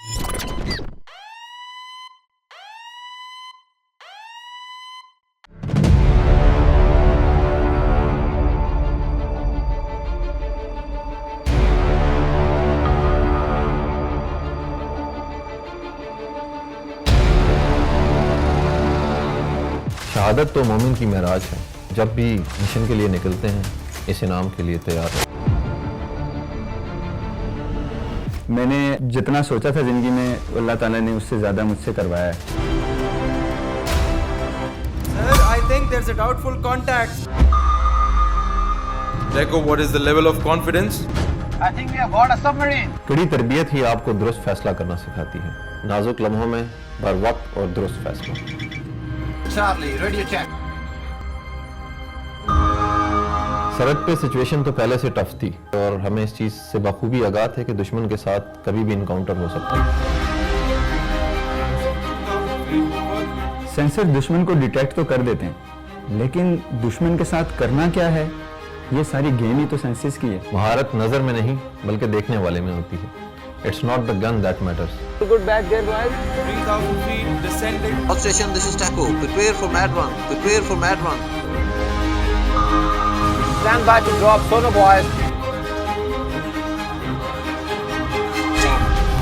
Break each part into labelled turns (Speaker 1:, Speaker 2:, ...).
Speaker 1: शहादत तो मोमिन की मेराज है। जब भी मिशन के लिए निकलते हैं, इस इनाम के लिए तैयार है।
Speaker 2: मैंने जितना सोचा था जिंदगी में, अल्लाह ताला ने उससे ज्यादा मुझसे करवाया है।
Speaker 3: Sir, I think there's a doubtful contact. Lego, what is the level of confidence?
Speaker 4: I think we have got a submarine.
Speaker 1: कड़ी तरबियत ही आपको दुरुस्त फैसला करना सिखाती है। नाजुक लम्हों में बर वक्त और दुरुस्त फैसला।
Speaker 4: Charlie, radio check.
Speaker 1: सरहद पे सिचुएशन तो पहले से टफ थी और हमें इस चीज से बखूबी आगाह थे कि दुश्मन के साथ कभी भी इनकाउंटर हो सकता है।
Speaker 2: सेंसर दुश्मन को डिटेक्ट तो कर देते हैं, लेकिन दुश्मन के साथ करना क्या है, ये सारी गेम ही तो सेंसेस की है।
Speaker 1: महारत नजर में नहीं बल्कि देखने वाले में होती है। It's not the gun that matters.
Speaker 4: Good back there, boys.
Speaker 3: 3,000 feet descending.
Speaker 5: All station, this is Taco. Prepare for Mad Run. Prepare for Mad Run.
Speaker 4: Stand by to drop sonar, boys.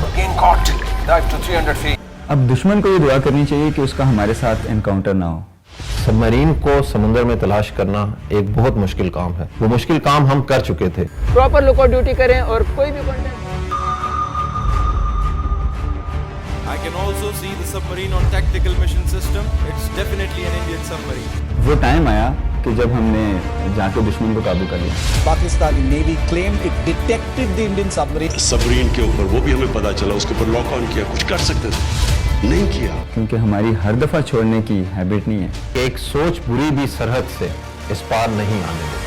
Speaker 6: Again caught. Dive to 300 feet.
Speaker 2: अब दुश्मन को ये दुआ करनी चाहिए कि उसका हमारे साथ एनकाउंटर ना हो।
Speaker 1: सबमरीन को समुद्र में तलाश करना एक बहुत मुश्किल काम है। वो मुश्किल काम हम कर चुके थे।
Speaker 4: Proper lookout ड्यूटी करें और कोई भी contact
Speaker 3: I can also see the submarine on tactical mission system. It's definitely an Indian submarine.
Speaker 2: वो टाइम आया कि जब हमने जाके दुश्मन को काबू कर लिया।
Speaker 7: Pakistani Navy claimed it detected the Indian submarine.
Speaker 8: Submarine के ऊपर वो भी हमें पता चला, उसके ऊपर लॉक ऑन किया, कुछ कर सकते थे, नहीं किया।
Speaker 2: क्योंकि हमारी हर दफा छोड़ने की हैबिट नहीं है।
Speaker 1: एक सोच बुरी भी सरहद से इस पार नहीं आने देती।